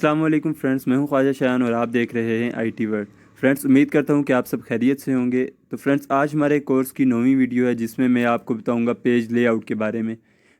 अस्सलाम वालेकुम फ्रेंड्स, मैं हूं ख्वाजा शायान और आप देख रहे हैं आईटी वर्ल्ड। फ्रेंड्स, उम्मीद करता हूं कि आप सब खैरियत से होंगे। तो फ्रेंड्स, आज हमारे कोर्स की 9वीं वीडियो है जिसमें मैं आपको बताऊंगा पेज लेआउट के बारे में।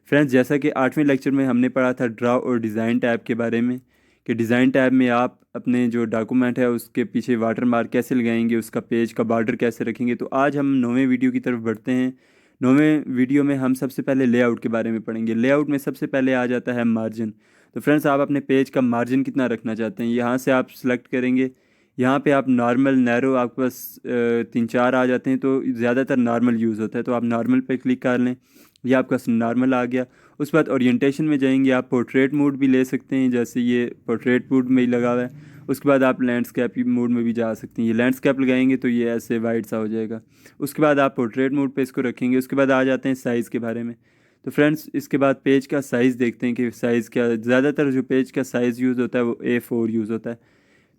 फ्रेंड्स, जैसा कि 8वें लेक्चर में हमने पढ़ा था ड्रा और डिज़ाइन टैब के बारे में कि डिज़ाइन टैब में आप अपने जो डॉक्यूमेंट है उसके पीछे वाटर मार्क कैसे लगाएंगे, उसका पेज का बॉर्डर कैसे रखेंगे। तो आज हम 9वें वीडियो की तरफ बढ़ते हैं। 9वें वीडियो में हम सबसे पहले लेआउट के बारे में पढ़ेंगे। लेआउट में सबसे पहले आ जाता है मार्जिन। तो फ्रेंड्स, आप अपने पेज का मार्जिन कितना रखना चाहते हैं, यहाँ से आप सिलेक्ट करेंगे। यहाँ पे आप नॉर्मल, नैरो आपके पास 3-4 आ जाते हैं, तो ज़्यादातर नॉर्मल यूज़ होता है, तो आप नॉर्मल पे क्लिक कर लें। ये आपका नॉर्मल आ गया। उसके बाद ओरिएंटेशन में जाएंगे, आप पोर्ट्रेट मोड भी ले सकते हैं, जैसे ये पोर्ट्रेट मोड में ही लगा हुआ है। उसके बाद आप लैंडस्केप मोड में भी जा सकते हैं। ये लैंडस्केप लगाएंगे तो ये ऐसे वाइड सा हो जाएगा। उसके बाद आप पोर्ट्रेट मोड पे इसको रखेंगे। उसके बाद आ जाते हैं साइज़ के बारे में। तो फ्रेंड्स, इसके बाद पेज का साइज़ देखते हैं कि साइज़ क्या। ज़्यादातर जो पेज का साइज़ यूज़ होता है वो A4 यूज़ होता है।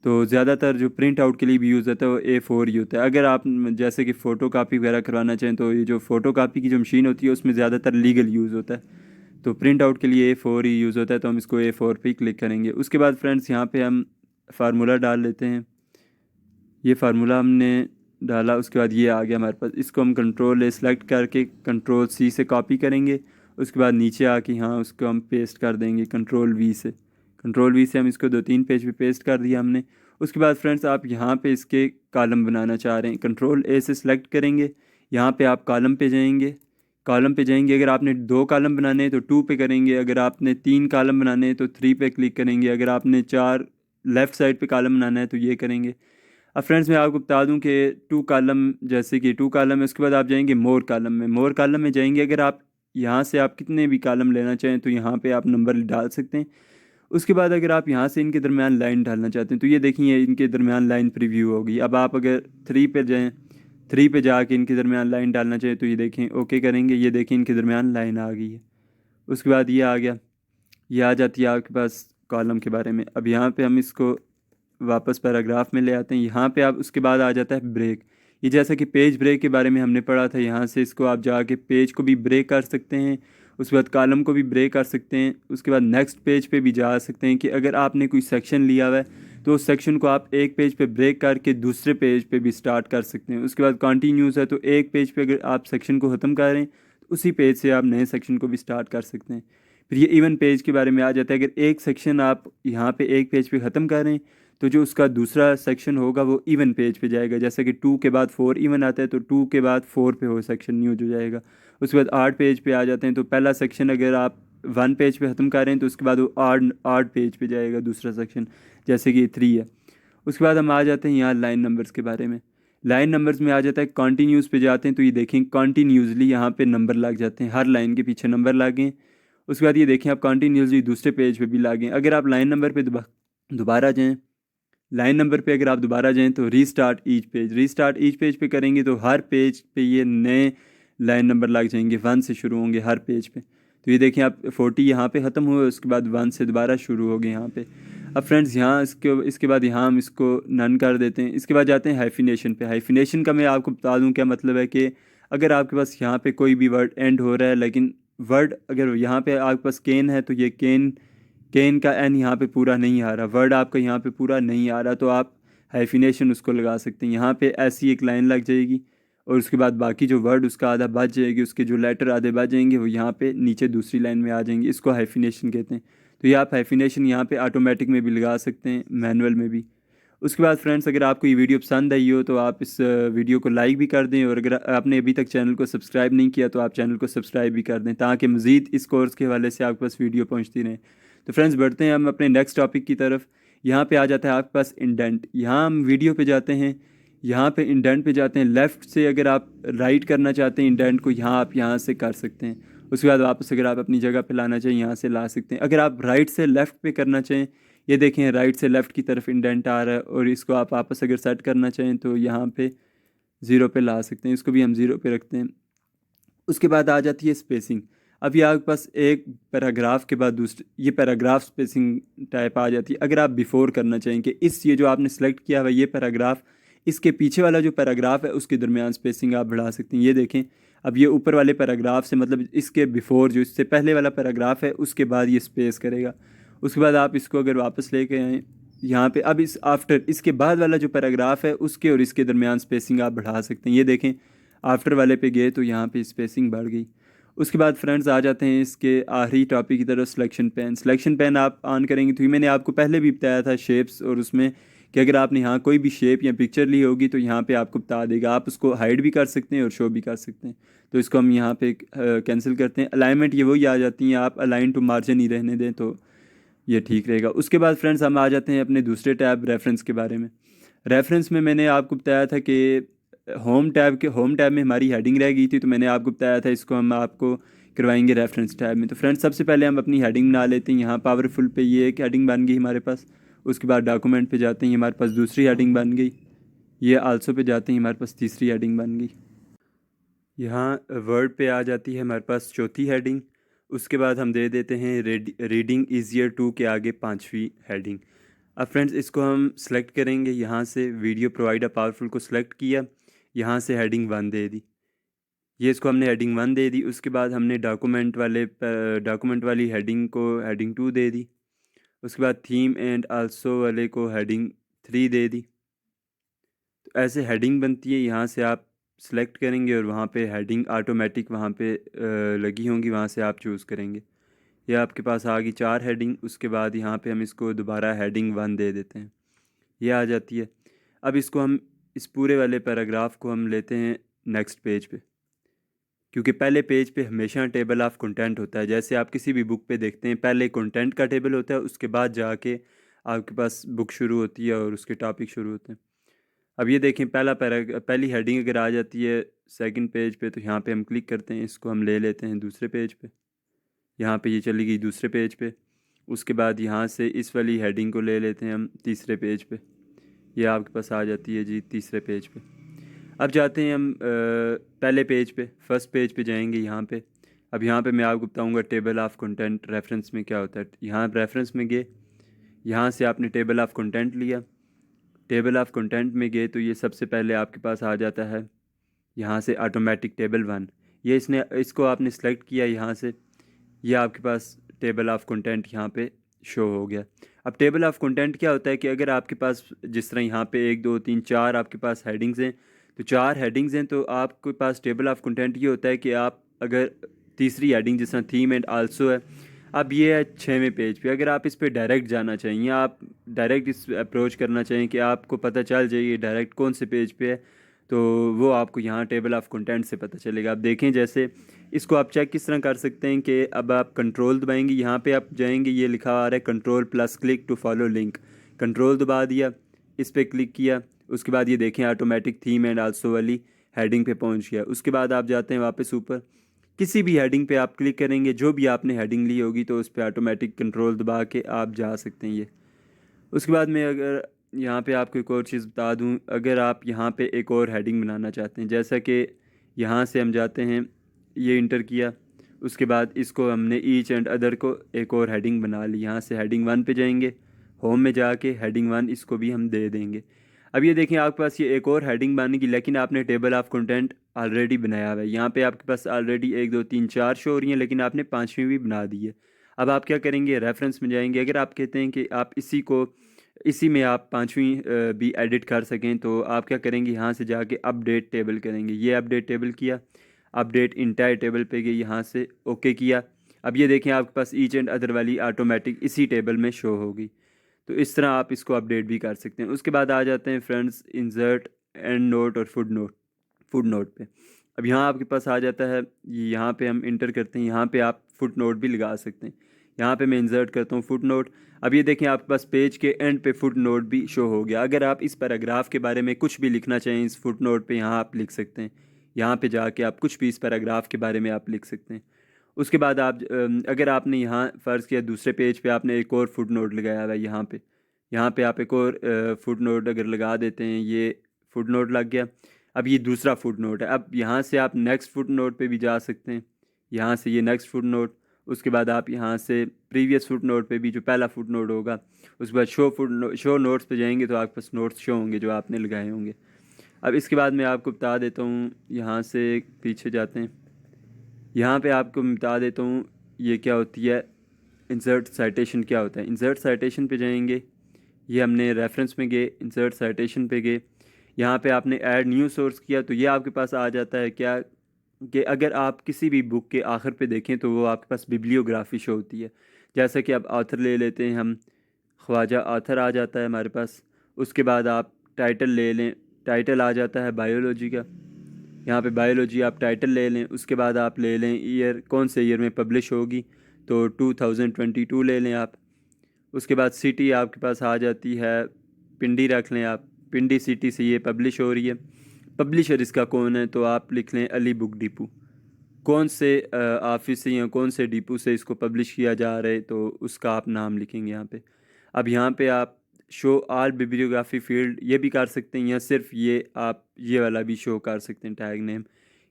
तो ज़्यादातर जो प्रिंट आउट के लिए भी यूज़ होता है वो A4 ही होता है। अगर आप जैसे कि फ़ोटो कापी वगैरह करवाना चाहें तो ये जो फ़ोटो कापी की जो मशीन होती है उसमें ज़्यादातर लीगल यूज़ होता है। तो प्रिंट आउट के लिए A4 ही यूज़ होता है, तो हम इसको A4 पे ही क्लिक करेंगे। उसके बाद फ्रेंड्स, यहाँ पे हम फार्मूला डाल लेते हैं। ये फार्मूला हमने डाला, उसके बाद ये आ गया हमारे पास। इसको हम कंट्रोल A सेलेक्ट करके कंट्रोल C से कॉपी करेंगे। उसके बाद नीचे आके यहाँ उसको हम पेस्ट कर देंगे कंट्रोल V से हम इसको 2-3 पेज पे पेस्ट कर दिया हमने। उसके बाद फ्रेंड्स, आप यहाँ पे इसके कॉलम बनाना चाह रहे हैं, कंट्रोल A से सिलेक्ट करेंगे। यहाँ पे आप कॉलम पे जाएंगे। अगर आपने 2 कॉलम बनाने हैं तो 2 पे करेंगे। अगर आपने 3 कॉलम बनाने हैं तो 3 पे क्लिक करेंगे। अगर आपने 4 लेफ़्ट साइड पे कॉलम बनाना है तो ये करेंगे। अब फ्रेंड्स, मैं आपको बता दूं कि 2 कॉलम, जैसे कि 2 कॉलम है, उसके बाद आप जाएंगे मोर कॉलम में जाएंगे। अगर आप यहाँ से आप कितने भी कॉलम लेना चाहें तो यहाँ पे आप नंबर डाल सकते हैं। उसके बाद अगर आप यहाँ से इनके दरमियान लाइन डालना चाहते हैं तो ये देखिए इनके दरमियान लाइन प्रीव्यू होगी। अब आप अगर 3 पे जाएँ, 3 पे जाके इनके दरमियान लाइन डालना चाहें तो ये देखें ओके करेंगे। ये देखें इनके दरमियान लाइन आ गई है। उसके बाद ये आ गया, ये आ जाती है आपके पास कॉलम के बारे में। अब यहाँ पे हम इसको वापस पैराग्राफ में ले आते हैं। यहाँ पे आप, उसके बाद आ जाता है ब्रेक। ये जैसा कि पेज ब्रेक के बारे में हमने पढ़ा था, यहाँ से इसको आप जाके पेज को भी ब्रेक कर सकते हैं। उसके बाद कॉलम को भी ब्रेक कर सकते हैं। उसके बाद नेक्स्ट पेज पे भी जा सकते हैं कि अगर आपने कोई सेक्शन लिया हुआ है तो उस सेक्शन को आप एक पेज पे ब्रेक करके दूसरे पेज पे भी स्टार्ट कर सकते हैं। उसके बाद कंटिन्यूस है, तो एक पेज पे अगर आप सेक्शन को ख़त्म कर रहे हैं तो उसी पेज से आप नए सेक्शन को भी स्टार्ट कर सकते हैं। फिर ये इवन पेज के बारे में आ जाता है। अगर एक सेक्शन आप यहाँ पे एक पेज पे ख़त्म कर रहे हैं तो जो उसका दूसरा सेक्शन होगा वो इवन पेज पे जाएगा। जैसे कि 2 के बाद 4 इवन आता है तो 2 के बाद 4 पे वो सेक्शन न्यू हो जाएगा। उसके बाद 8 पेज पे आ जाते हैं, तो पहला सेक्शन अगर आप 1 पेज पे ख़त्म कर रहे हैं तो उसके बाद वो 8 पेज पे जाएगा दूसरा सेक्शन, जैसे कि 3 है। उसके बाद हम आ जाते हैं यहाँ लाइन नंबर्स के बारे में। लाइन नंबर्स में आ जाता है कॉन्टीन्यूस पे जाते हैं तो ये देखें कॉन्टीन्यूसली यहाँ पे नंबर लग जाते हैं, हर लाइन के पीछे नंबर लागें। उसके बाद ये देखें आप कॉन्टीन्यूसली दूसरे पेज पे भी लागें। अगर आप लाइन नंबर पे दोबारा जाएँ, लाइन नंबर पे अगर आप दोबारा जाएं तो रीस्टार्ट ईच पेज पे करेंगे तो हर पेज पे ये नए लाइन नंबर लग जाएंगे, 1 से शुरू होंगे हर पेज पे। तो ये देखें आप 40 यहाँ पे ख़त्म हुए, उसके बाद 1 से दोबारा शुरू हो गए यहाँ पे। अब फ्रेंड्स, यहाँ इसके बाद यहाँ हम इसको नन कर देते हैं। इसके बाद जाते हैं हाइफिनेशन पे। हाइफिनेशन का मैं आपको बता दूँ क्या मतलब है कि अगर आपके पास यहाँ पे कोई भी वर्ड एंड हो रहा है, लेकिन वर्ड अगर यहाँ पे आपके पास केन है तो ये केन केन का एन यहाँ पे पूरा नहीं आ रहा, वर्ड आपका यहाँ पे पूरा नहीं आ रहा, तो आप हाइफिनेशन उसको लगा सकते हैं। यहाँ पे ऐसी एक लाइन लग जाएगी और उसके बाद बाकी जो वर्ड उसका आधा बच जाएगी, उसके जो लेटर आधे बच जाएंगे वो यहाँ पे नीचे दूसरी लाइन में आ जाएंगे। इसको हाइफिनेशन कहते हैं। तो ये आप हाइफिनेशन यहाँ पे ऑटोमेटिक में भी लगा सकते हैं, मैनुअल में भी। उसके बाद फ्रेंड्स, अगर आपको ये वीडियो पसंद आई हो तो आप इस वीडियो को लाइक भी कर दें, और अगर आपने अभी तक चैनल को सब्सक्राइब नहीं किया तो आप चैनल को सब्सक्राइब भी कर दें, ताकि मज़ीद इस कोर्स के हवाले से आपके पास वीडियो पहुँचती रहें। तो फ्रेंड्स, बढ़ते हैं हम अपने नेक्स्ट टॉपिक की तरफ। यहाँ पे आ जाता है आपके पास इंडेंट। यहाँ हम वीडियो पे जाते हैं, यहाँ पे इंडेंट पे जाते हैं। लेफ़्ट से अगर आप राइट करना चाहते हैं इंडेंट को, यहाँ आप यहाँ से कर सकते हैं। उसके बाद वापस अगर आप अपनी जगह पे लाना चाहें यहाँ से ला सकते हैं। अगर आप राइट से लेफ़्ट पे करना चाहें, ये देखें राइट से लेफ़्ट की तरफ इंडेंट आ रहा है, और इसको आप वापस अगर सेट करना चाहें तो यहाँ पे 0 पे ला सकते हैं। इसको भी हम 0 पे रखते हैं। उसके बाद आ जाती है स्पेसिंग। अब ये आपके पास एक पैराग्राफ के बाद दूसरे, ये पैराग्राफ स्पेसिंग टाइप आ जाती है। अगर आप बिफोर करना चाहें कि ये जो आपने सेलेक्ट किया हुआ ये पैराग्राफ, इसके पीछे वाला जो पैराग्राफ है उसके दरमियान स्पेसिंग आप बढ़ा सकते हैं। ये देखें, अब ये ऊपर वाले पैराग्राफ से, मतलब इसके बिफोर जो इससे पहले वाला पैराग्राफ है उसके बाद ये स्पेस करेगा। उसके बाद आप इसको अगर वापस लेके आएँ यहाँ पे, अब इस आफ्टर इसके बाद वाला जो पैराग्राफ है उसके और इसके दरमियान स्पेसिंग आप बढ़ा सकते हैं। ये देखें आफ्टर वाले पे गए तो यहाँ पे स्पेसिंग बढ़ गई। उसके बाद फ्रेंड्स आ जाते हैं इसके आखिरी टॉपिक की तरफ, सिलेक्शन पेन। सिलेक्शन पेन आप ऑन करेंगे तो मैंने आपको पहले भी बताया था शेप्स और उसमें कि अगर आपने यहाँ कोई भी शेप या पिक्चर ली होगी तो यहाँ पे आपको बता देगा, आप उसको हाइड भी कर सकते हैं और शो भी कर सकते हैं। तो इसको हम यहाँ पे कैंसिल करते हैं। अलाइनमेंट ये वही आ जाती हैं, आप अलाइन टू मार्जिन ही रहने दें तो ये ठीक रहेगा। उसके बाद फ्रेंड्स हम आ जाते हैं अपने दूसरे टैब रेफरेंस के बारे में। रेफरेंस में मैंने आपको बताया था कि होम टैब में हमारी हेडिंग रह गई थी, तो मैंने आपको बताया था इसको हम आपको करवाएंगे रेफरेंस टैब में। तो फ्रेंड्स सबसे पहले हम अपनी हेडिंग बना लेते हैं। यहाँ पावरफुल पे ये एक हेडिंग बन गई हमारे पास। उसके बाद डॉक्यूमेंट पे जाते हैं, हमारे पास दूसरी हेडिंग बन गई। ये आल्सो पे जाते हैं, हमारे पास तीसरी हेडिंग बन गई। यहाँ वर्ड पे आ जाती है हमारे पास चौथी हेडिंग। उसके बाद हम दे देते हैं रीडिंग ईजियर टू के आगे पांचवी हेडिंग। अब फ्रेंड्स इसको हम सेलेक्ट करेंगे, यहाँ से वीडियो प्रोवाइडर पावरफुल को सिलेक्ट किया, यहाँ से हेडिंग 1 दे दी। ये इसको हमने हेडिंग 1 दे दी। उसके बाद हमने डॉक्यूमेंट वाली हेडिंग को हेडिंग 2 दे दी। उसके बाद थीम एंड आल्सो वाले को हेडिंग 3 दे दी। तो ऐसे हेडिंग बनती है। यहाँ से आप सेलेक्ट करेंगे और वहाँ पे हेडिंग ऑटोमेटिक वहाँ पे लगी होंगी, वहाँ से आप चूज़ करेंगे। ये आपके पास आ गई 4 हेडिंग। उसके बाद यहाँ पे हम इसको दोबारा हेडिंग 1 दे देते हैं, ये आ जाती है। अब इसको हम इस पूरे वाले पैराग्राफ को हम लेते हैं नेक्स्ट पेज पे, क्योंकि पहले पेज पे हमेशा टेबल ऑफ कंटेंट होता है। जैसे आप किसी भी बुक पे देखते हैं, पहले कंटेंट का टेबल होता है, उसके बाद जाके आपके पास बुक शुरू होती है और उसके टॉपिक शुरू होते हैं। अब ये देखें पहली हेडिंग अगर आ जाती है सेकंड पेज पे, तो यहाँ पे हम क्लिक करते हैं, इसको हम ले लेते हैं दूसरे पेज पे। यहाँ पे ये चली गई दूसरे पेज पे। उसके बाद यहाँ से इस वाली हेडिंग को ले लेते हैं हम तीसरे पेज पे। ये आपके पास आ जाती है जी तीसरे पेज पे। अब जाते हैं हम पहले पेज पे, फर्स्ट पेज पे जाएंगे यहाँ पे। अब यहाँ पे मैं आपको बताऊँगा टेबल ऑफ कंटेंट रेफरेंस में क्या होता है। यहाँ रेफरेंस में गए, यहाँ से आपने टेबल ऑफ कंटेंट लिया। टेबल ऑफ कंटेंट में गए तो ये सबसे पहले आपके पास आ जाता है यहाँ से ऑटोमेटिक टेबल 1। ये इसको आपने सेलेक्ट किया यहाँ से, ये आपके पास टेबल ऑफ कंटेंट यहाँ पे शो हो गया। अब टेबल ऑफ कंटेंट क्या होता है कि अगर आपके पास जिस तरह यहाँ पे 1 2 3 4 आपके पास हेडिंग्स हैं, तो 4 हेडिंग्स हैं, तो आपके पास टेबल ऑफ कंटेंट ये होता है कि आप अगर तीसरी हेडिंग जिस तरह थीम एंड आल्सो है, अब ये है 6वें पेज पे, अगर आप इस पे डायरेक्ट जाना चाहिए या आप डायरेक्ट इस अप्रोच करना चाहिए कि आपको पता चल जाए डायरेक्ट कौन से पेज पे है, तो वो आपको यहाँ टेबल ऑफ कंटेंट से पता चलेगा। आप देखें जैसे इसको आप चेक किस तरह कर सकते हैं कि अब आप कंट्रोल दबाएंगे, यहाँ पे आप जाएंगे, ये लिखा आ रहा है control plus click to follow link. Control दबा दिया, इस पर क्लिक किया, उसके बाद ये देखें ऑटोमेटिक थीम एंड आल्सो वाली हेडिंग पे पहुँच गया। उसके बाद आप जाते हैं वापस ऊपर, किसी भी हेडिंग पे आप क्लिक करेंगे, जो भी आपने हेडिंग ली होगी तो उस पर ऑटोमेटिक कंट्रोल दबा के आप जा सकते हैं ये। उसके बाद मैं अगर यहाँ पे आपको एक और चीज़ बता दूँ, अगर आप यहाँ पे एक और हेडिंग बनाना चाहते हैं, जैसा कि यहाँ से हम जाते हैं, ये इंटर किया, उसके बाद इसको हमने ईच एंड अदर को एक और हेडिंग बना ली। यहाँ से हेडिंग 1 पे जाएंगे, होम में जाके हेडिंग 1 इसको भी हम दे देंगे। अब ये देखें आपके पास ये एक और हेडिंग बनेगी, लेकिन आपने टेबल ऑफ कंटेंट ऑलरेडी बनाया हुआ है। यहाँ पे आपके पास ऑलरेडी 1 2 3 4 शो हो रही हैं, लेकिन आपने 5वीं भी बना दी है। अब आप क्या करेंगे, रेफरेंस में जाएंगे। अगर आप कहते हैं कि आप इसी में आप 5वीं भी एडिट कर सकें, तो आप क्या करेंगे, यहाँ से जाके अपडेट टेबल करेंगे। ये अपडेट टेबल किया, अपडेट इंटायर टेबल पे गए, यहाँ से ओके किया। अब ये देखें आपके पास ईच एंड अदर वाली ऑटोमेटिक इसी टेबल में शो होगी। तो इस तरह आप इसको अपडेट भी कर सकते हैं। उसके बाद आ जाते हैं फ्रेंड्स इंसर्ट एंड नोट और फुट नोट पे। अब यहाँ आपके पास आ जाता है, यहाँ पे हम इंटर करते हैं, यहाँ पे आप फुट नोट भी लगा सकते हैं। यहाँ पे मैं इंसर्ट करता हूँ फुट नोट। अब ये देखें आपके पास पेज के एंड पे फुट नोट भी शो हो गया। अगर आप इस पैराग्राफ के बारे में कुछ भी लिखना चाहें, इस फुट नोट पे यहाँ आप लिख सकते हैं। यहाँ पे जाके आप कुछ भी इस पैराग्राफ के बारे में आप लिख सकते हैं। उसके बाद आप अगर आपने यहाँ फ़र्ज़ किया दूसरे पेज पे आपने एक और फुट नोट लगाया हुआ है, यहाँ पे आप एक और फुट नोट अगर लगा देते हैं, ये फुट नोट लग गया। अब ये दूसरा फुट नोट है। अब यहाँ से आप नेक्स्ट फुट नोट पे भी जा सकते हैं, यहाँ से ये नेक्स्ट फुट नोट। उसके बाद आप यहाँ से प्रीवियस फुट नोट पे भी जो पहला फुट नोट होगा, उसके बाद शो नोट्स पे जाएंगे तो आपके पास नोट्स शो होंगे जो आपने लगाए होंगे। अब इसके बाद मैं आपको बता देता हूँ, यहाँ से पीछे जाते हैं, यहाँ पे आपको बता देता हूँ ये क्या होती है इंसर्ट साइटेशन क्या होता है। इंसर्ट साइटेशन पे जाएंगे, ये हमने रेफरेंस में गए, इंसर्ट साइटेशन पे गए, यहाँ पे आपने ऐड न्यू सोर्स किया तो ये आपके पास आ जाता है क्या कि अगर आप किसी भी बुक के आखिर पे देखें तो वो आपके पास बिब्लियोग्राफी शो होती है। जैसा कि अब ऑथर ले लेते हैं हम, ख्वाजा ऑथर आ जाता है हमारे पास। उसके बाद आप टाइटल ले लें, टाइटल आ जाता है बायोलॉजी का, यहाँ पे बायोलॉजी आप टाइटल ले लें। उसके बाद आप ले लें ईयर, कौन से ईयर में पब्लिश होगी, तो 2022 ले लें आप। उसके बाद सिटी आपके पास आ जाती है, पिंडी रख लें आप, पिंडी सिटी से ये पब्लिश हो रही है। पब्लिशर इसका कौन है, तो आप लिख लें अली बुक डिपो। कौन से ऑफिस से या कौन से डिपो से इसको पब्लिश किया जा रहा है तो उसका आप नाम लिखेंगे यहाँ पे। अब यहाँ पे आप शो ऑल बिब्लियोग्राफी फील्ड ये भी कर सकते हैं, या सिर्फ ये आप ये वाला भी शो कर सकते हैं टैग नेम।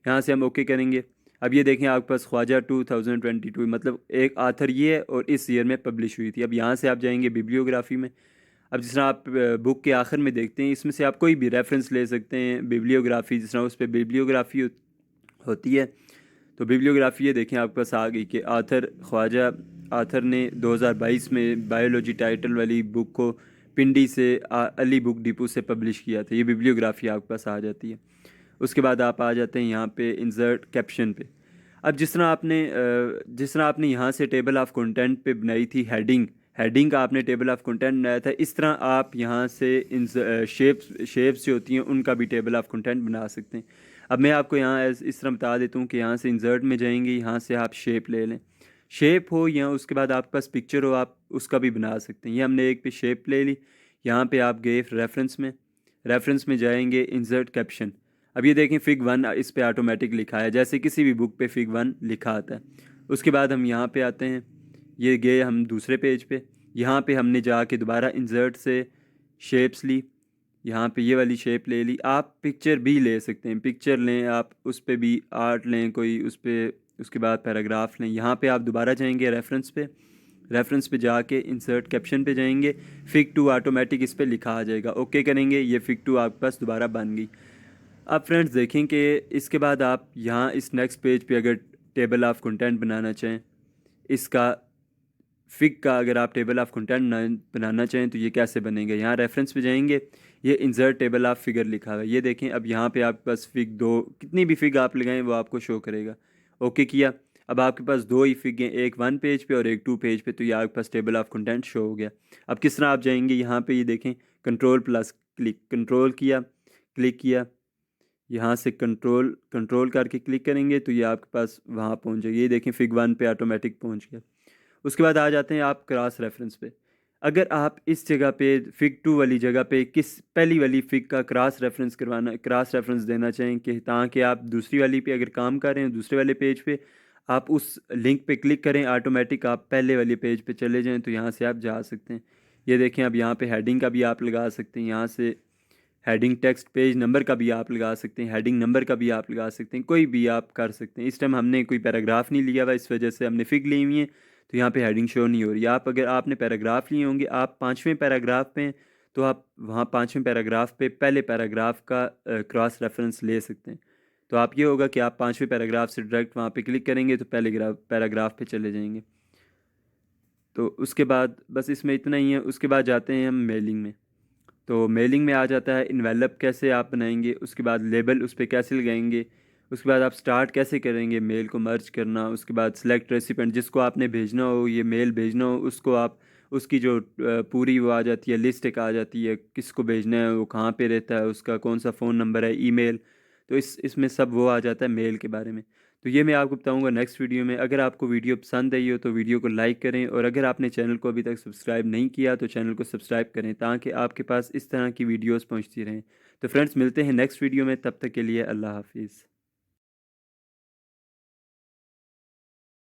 यहाँ से हम ओके करेंगे। अब ये देखें आपके पास ख्वाजा 2022, मतलब एक आथर ये है और इस ईयर में पब्लिश हुई थी। अब यहाँ से आप जाएंगे बिब्लियोग्राफी में। अब जिस तरह आप बुक के आखिर में देखते हैं, इसमें से आप कोई भी रेफरेंस ले सकते हैं बिब्लियोग्राफी, जिस तरह उस पर बिब्लियोग्राफी होती है। तो बिब्लियोग्राफी ये देखें आपके पास आ गई कि आथर ख्वाजा आथर ने 2022 में बायोलॉजी टाइटल वाली बुक को पिंडी से अली बुक डिपो से पब्लिश किया था। ये बिब्लियोग्राफी आपके पास आ जाती है। उसके बाद आप आ जाते हैं यहाँ पे इंसर्ट कैप्शन पे। अब जिस तरह आपने यहाँ से टेबल ऑफ कंटेंट पे बनाई थी हेडिंग का आपने टेबल ऑफ कंटेंट बनाया था, इस तरह आप यहाँ से इन शेप्स जो होती हैं उनका भी टेबल ऑफ कंटेंट बना सकते हैं। अब मैं आपको यहाँ इस तरह बता देता हूँ कि यहाँ से इंसर्ट में जाएंगे, यहाँ से आप शेप ले लें, शेप हो या उसके बाद आपके पास पिक्चर हो आप उसका भी बना सकते हैं। ये हमने एक पे शेप ले ली, यहाँ पे आप गए रेफरेंस में जाएंगे इंसर्ट कैप्शन। अब ये देखें फिग 1 इस पे ऑटोमेटिक लिखा है, जैसे किसी भी बुक पे फिग 1 लिखा आता है। उसके बाद हम यहाँ पे आते हैं, ये गए हम दूसरे पेज पे, यहाँ पे हमने जाके दोबारा इंसर्ट से शेप्स ली, यहाँ पे ये वाली शेप ले ली। आप पिक्चर भी ले सकते हैं, पिक्चर लें आप, उस पर भी आर्ट लें कोई उस पर, उसके बाद पैराग्राफ लें। यहाँ पे आप दोबारा जाएंगे रेफरेंस पे जाके इंसर्ट कैप्शन पे जाएंगे, फिग 2 ऑटोमेटिक इस पर लिखा आ जाएगा, ओके करेंगे, ये फिग 2 आपके पास दोबारा बन गई। अब फ्रेंड्स देखें कि इसके बाद आप यहाँ इस नेक्स्ट पेज पे अगर टेबल ऑफ कंटेंट बनाना चाहें, इसका फिग का अगर आप टेबल ऑफ कंटेंट बनाना चाहें तो ये कैसे बनेगा। यहाँ रेफरेंस पे जाएंगे, ये इंसर्ट टेबल ऑफ फिगर लिखा हुआ है, ये देखें। अब यहाँ पे आपके पास फिग 2, कितनी भी फिग आप लगाएं वो आपको शो करेगा, ओके किया। अब आपके पास 2 ही फिग हैं, एक 1 पेज पे और एक 2 पेज पे, तो ये आपके पास टेबल ऑफ कंटेंट शो हो गया। अब किस तरह आप जाएंगे, यहाँ पे ये देखें कंट्रोल क्लिक किया, यहाँ से कंट्रोल करके क्लिक करेंगे तो ये आपके पास वहाँ पहुँच जाएगी। ये देखें फिग 1 पे ऑटोमेटिक पहुँच गया। उसके बाद आ जाते हैं आप क्रॉस रेफरेंस पे। अगर आप इस जगह पे फिग 2 वाली जगह पे किस पहली वाली फिग का क्रॉस रेफरेंस देना चाहें कि ताकि आप दूसरी वाली पे अगर काम कर रहे हैं दूसरे वाले पेज पे आप उस लिंक पे क्लिक करें, ऑटोमेटिक आप पहले वाले पेज पे चले जाएं, तो यहाँ से आप जा सकते हैं। ये देखें, अब यहाँ पे हेडिंग का भी आप लगा सकते हैं, यहाँ से हेडिंग टेक्स्ट पेज नंबर का भी आप लगा सकते हैं, हेडिंग नंबर का भी आप लगा सकते हैं, कोई भी आप कर सकते हैं। इस टाइम हमने कोई पैराग्राफ नहीं लिया हुआ, इस वजह से हमने फिग ली हुई है तो यहाँ पे हेडिंग शो नहीं हो रही। आप अगर आपने पैराग्राफ लिए होंगे, आप 5वें पैराग्राफ पे हैं, तो आप वहाँ 5वें पैराग्राफ पे पहले पैराग्राफ का क्रॉस रेफरेंस ले सकते हैं। तो आप ये होगा कि आप 5वें पैराग्राफ से डायरेक्ट वहाँ पे क्लिक करेंगे तो पहले पैराग्राफ पे चले जाएंगे। तो उसके बाद बस इसमें इतना ही है। उसके बाद जाते हैं हम मेलिंग में। तो मेलिंग में आ जाता है इन्वेलप कैसे आप बनाएंगे, उसके बाद लेबल उस पर कैसे लगाएंगे, उसके बाद आप स्टार्ट कैसे करेंगे मेल को मर्ज करना, उसके बाद सिलेक्ट रेसिपेंट, जिसको आपने भेजना हो ये मेल भेजना हो उसको आप उसकी जो पूरी वो आ जाती है, लिस्ट एक आ जाती है, किसको भेजना है, वो कहाँ पे रहता है, उसका कौन सा फ़ोन नंबर है, ईमेल। तो इसमें सब वो आ जाता है मेल के बारे में। तो ये मैं आपको बताऊंगा नेक्स्ट वीडियो में। अगर आपको वीडियो पसंद आई हो तो वीडियो को लाइक करें, और अगर आपने चैनल को अभी तक सब्सक्राइब नहीं किया तो चैनल को सब्सक्राइब करें ताकि आपके पास इस तरह की वीडियोस पहुंचती रहें। तो फ्रेंड्स मिलते हैं नेक्स्ट वीडियो में, तब तक के लिए अल्लाह हाफिज़।